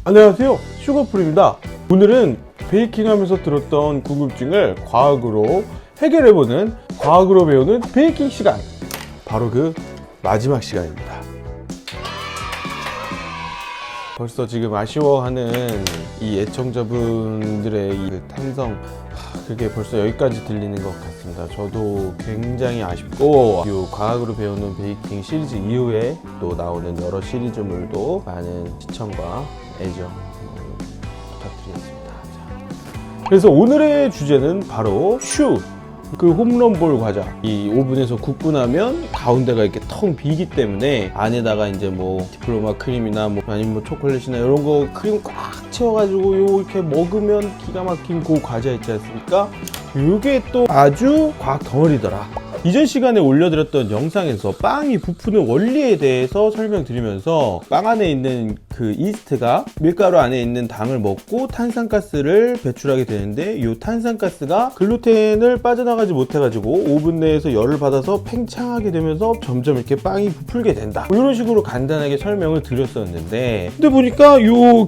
안녕하세요, 슈거풀입니다. 오늘은 베이킹하면서 들었던 궁금증을 과학으로 해결해보는, 과학으로 배우는 베이킹 시간, 바로 그 마지막 시간입니다. 벌써 지금 아쉬워하는 이 애청자분들의 이 탄성, 그게 벌써 여기까지 들리는 것 같습니다. 저도 굉장히 아쉽고, 이 과학으로 배우는 베이킹 시리즈 이후에 또 나오는 여러 시리즈물도 많은 시청과 애정 부탁드리겠습니다. 자, 그래서 오늘의 주제는 바로 그 홈런볼 과자. 이 오븐에서 굽고 나면 가운데가 이렇게 텅 비기 때문에 안에다가 이제 뭐 디플로마 크림이나 뭐 아니면 뭐 초콜릿이나 이런 거 크림 꽉 채워가지고 요 이렇게 먹으면 기가 막힌 그 과자 있지 않습니까? 요게 또 아주 과학 덩어리더라. 이전 시간에 올려드렸던 영상에서 빵이 부푸는 원리에 대해서 설명드리면서 빵 안에 있는 그 이스트가 밀가루 안에 있는 당을 먹고 탄산가스를 배출하게 되는데, 이 탄산가스가 글루텐을 빠져나가지 못해가지고 오븐 내에서 열을 받아서 팽창하게 되면서 점점 이렇게 빵이 부풀게 된다, 이런 식으로 간단하게 설명을 드렸었는데, 근데 보니까 요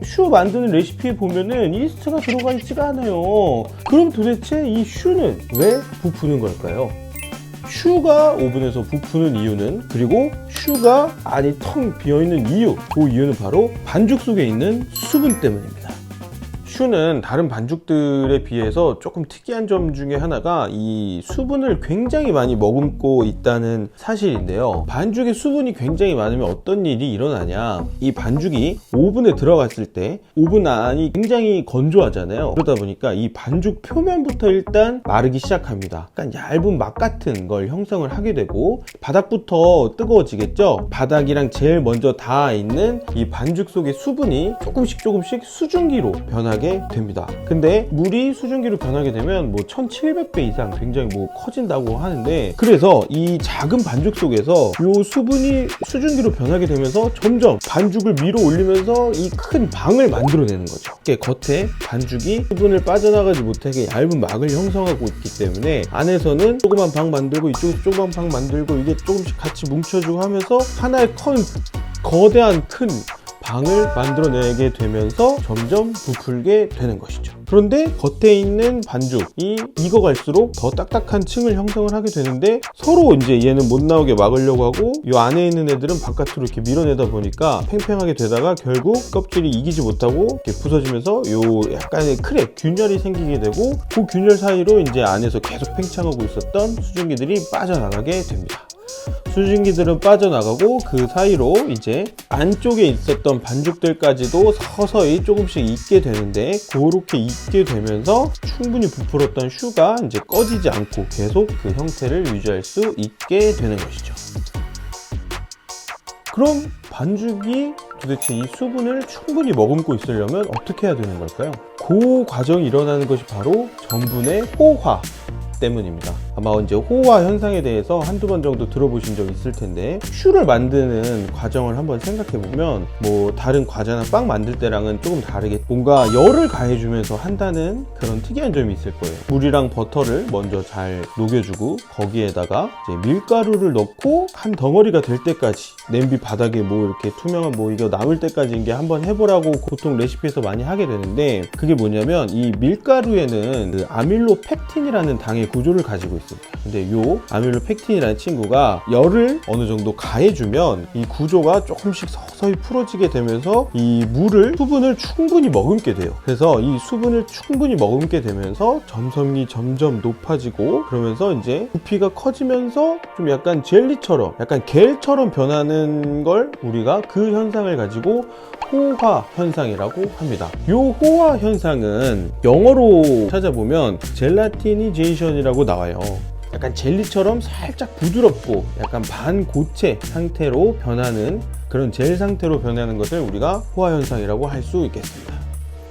슈 만드는 레시피에 보면은 이스트가 들어가 있지가 않아요. 그럼 도대체 이 슈는 왜 부푸는 걸까요? 슈가 오븐에서 부푸는 이유는, 그리고 슈가 안이 텅 비어있는 이유, 그 이유는 바로 반죽 속에 있는 수분 때문입니다. 슈는 다른 반죽들에 비해서 조금 특이한 점 중에 하나가 이 수분을 굉장히 많이 머금고 있다는 사실인데요. 반죽에 수분이 굉장히 많으면 어떤 일이 일어나냐, 이 반죽이 오븐에 들어갔을 때 오븐 안이 굉장히 건조하잖아요. 그러다 보니까 이 반죽 표면부터 일단 마르기 시작합니다. 약간 얇은 막 같은 걸 형성을 하게 되고, 바닥부터 뜨거워지겠죠. 바닥이랑 제일 먼저 닿아 있는 이 반죽 속의 수분이 조금씩 수증기로 변하게 됩니다. 근데 물이 수증기로 변하게 되면 뭐 1700배 이상 굉장히 뭐 커진다고 하는데, 그래서 이 작은 반죽 속에서 이 수분이 수증기로 변하게 되면서 점점 반죽을 밀어 올리면서 이 큰 방을 만들어내는 거죠. 겉에 반죽이 수분을 빠져나가지 못하게 얇은 막을 형성하고 있기 때문에 안에서는 조그만 방 만들고 이쪽에서 조그만 방 만들고, 이게 조금씩 같이 뭉쳐주고 하면서 하나의 거대한 큰 방을 만들어내게 되면서 점점 부풀게 되는 것이죠. 그런데 겉에 있는 반죽이 익어갈수록 더 딱딱한 층을 형성을 하게 되는데, 서로 이제 얘는 못 나오게 막으려고 하고 이 안에 있는 애들은 바깥으로 이렇게 밀어내다 보니까 팽팽하게 되다가 결국 껍질이 이기지 못하고 이렇게 부서지면서 요 약간의 크랙, 균열이 생기게 되고, 그 균열 사이로 이제 안에서 계속 팽창하고 있었던 수증기들이 빠져나가게 됩니다. 수증기들은 빠져나가고 그 사이로 이제 안쪽에 있었던 반죽들까지도 서서히 조금씩 익게 되는데, 그렇게 익게 되면서 충분히 부풀었던 슈가 이제 꺼지지 않고 계속 그 형태를 유지할 수 있게 되는 것이죠. 그럼 반죽이 도대체 이 수분을 충분히 머금고 있으려면 어떻게 해야 되는 걸까요? 그 과정이 일어나는 것이 바로 전분의 호화 때문입니다. 아마 이제 호화 현상에 대해서 한두 번 정도 들어보신 적 있을 텐데, 슈를 만드는 과정을 한번 생각해 보면 뭐 다른 과자나 빵 만들 때랑은 조금 다르게 뭔가 열을 가해주면서 한다는 그런 특이한 점이 있을 거예요. 물이랑 버터를 먼저 잘 녹여주고 거기에다가 이제 밀가루를 넣고 한 덩어리가 될 때까지, 냄비 바닥에 뭐 이렇게 투명한 뭐 이거 남을 때까지 이게 한번 해보라고 보통 레시피에서 많이 하게 되는데, 그게 뭐냐면 이 밀가루에는 그 아밀로펙틴이라는 당의 구조를 가지고 있습니다. 근데 요 아밀로펙틴이라는 친구가 열을 어느 정도 가해주면 이 구조가 조금씩 서서히 풀어지게 되면서 이 수분을 충분히 머금게 돼요. 그래서 이 수분을 충분히 머금게 되면서 점성이 점점 높아지고, 그러면서 이제 부피가 커지면서 좀 약간 젤리처럼, 약간 겔처럼 변하는 걸 우리가 그 현상을 가지고 호화 현상이라고 합니다. 이 호화 현상은 영어로 찾아보면 젤라티니제이션이라고 나와요. 약간 젤리처럼 살짝 부드럽고 약간 반고체 상태로 변하는, 그런 젤 상태로 변하는 것을 우리가 호화 현상이라고 할 수 있겠습니다.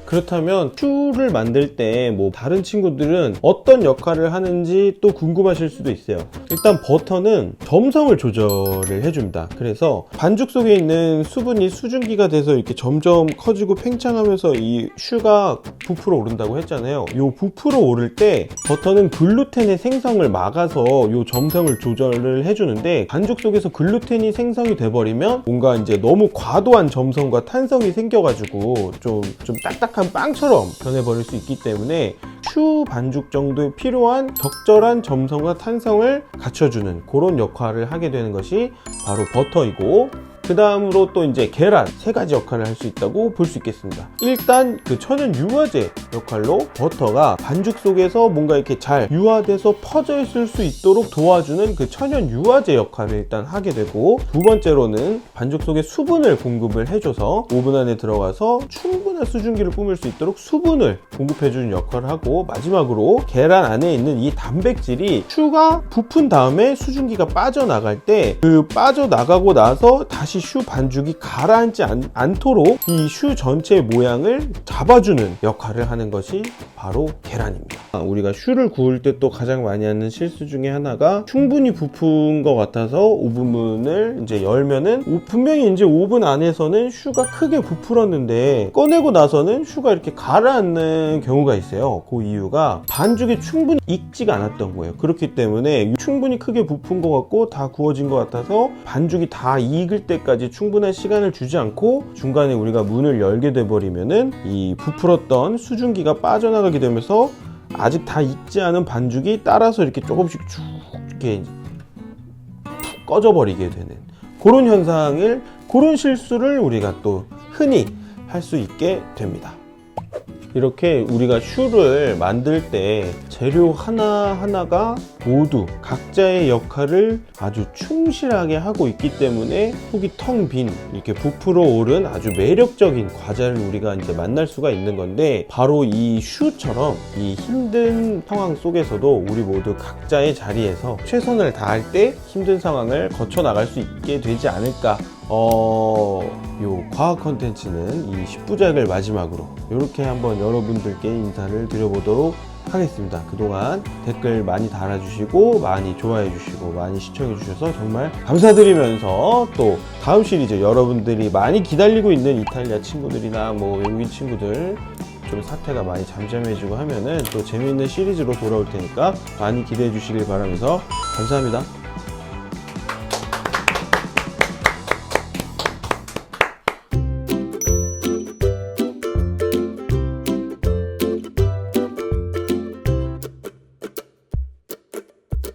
그렇다면 슈를 만들 때 뭐 다른 친구들은 어떤 역할을 하는지 또 궁금하실 수도 있어요. 일단 버터는 점성을 조절을 해줍니다. 그래서 반죽 속에 있는 수분이 수증기가 돼서 이렇게 점점 커지고 팽창하면서 이 슈가 부풀어 오른다고 했잖아요. 요 부풀어 오를 때 버터는 글루텐의 생성을 막아서 요 점성을 조절을 해주는데, 반죽 속에서 글루텐이 생성이 돼버리면 뭔가 이제 너무 과도한 점성과 탄성이 생겨가지고 좀 딱딱한 빵처럼 변해버릴 수 있기 때문에 슈 반죽 정도에 필요한 적절한 점성과 탄성을 갖춰주는 그런 역할을 하게 되는 것이 바로 버터이고, 그 다음으로 또 이제 계란, 세 가지 역할을 할 수 있다고 볼 수 있겠습니다. 일단 그 천연 유화제 역할로 버터가 반죽 속에서 뭔가 이렇게 잘 유화돼서 퍼져 있을 수 있도록 도와주는 그 천연 유화제 역할을 일단 하게 되고, 두 번째로는 반죽 속에 수분을 공급을 해줘서 오븐 안에 들어가서 충분한 수증기를 뿜을 수 있도록 수분을 공급해주는 역할을 하고, 마지막으로 계란 안에 있는 이 단백질이 슈가 부푼 다음에 수증기가 빠져나갈 때 그 빠져나가고 나서 다시 슈 반죽이 가라앉지 않도록 이 슈 전체의 모양을 잡아주는 역할을 하는 것이 바로 계란입니다. 우리가 슈를 구울 때 또 가장 많이 하는 실수 중에 하나가, 충분히 부푼 것 같아서 오븐을 이제 열면은 분명히 이제 오븐 안에서는 슈가 크게 부풀었는데 꺼내고 나서는 슈가 이렇게 가라앉는 경우가 있어요. 그 이유가 반죽이 충분히 익지가 않았던 거예요. 그렇기 때문에 충분히 크게 부푼 것 같고 다 구워진 것 같아서 반죽이 다 익을 때까지 충분한 시간을 주지 않고 중간에 우리가 문을 열게 돼버리면은 이 부풀었던 수증기가 빠져나가게 되면서 아직 다 익지 않은 반죽이 따라서 이렇게 조금씩 쭉 이렇게 푹 꺼져버리게 되는 그런 현상을, 그런 실수를 우리가 또 흔히 할 수 있게 됩니다. 이렇게 우리가 슈를 만들 때 재료 하나하나가 모두 각자의 역할을 아주 충실하게 하고 있기 때문에 속이 텅 빈 이렇게 부풀어 오른 아주 매력적인 과자를 우리가 이제 만날 수가 있는 건데, 바로 이 슈처럼 이 힘든 상황 속에서도 우리 모두 각자의 자리에서 최선을 다할 때 힘든 상황을 거쳐 나갈 수 있게 되지 않을까. 요 과학 컨텐츠는 이 10부작을 마지막으로 이렇게 한번 여러분들께 인사를 드려보도록 하겠습니다. 그동안 댓글 많이 달아주시고 많이 좋아해 주시고 많이 시청해 주셔서 정말 감사드리면서, 또 다음 시리즈 여러분들이 많이 기다리고 있는 이탈리아 친구들이나 뭐 외국인 친구들 좀 사태가 많이 잠잠해지고 하면은 또 재미있는 시리즈로 돌아올 테니까 많이 기대해 주시길 바라면서 감사합니다.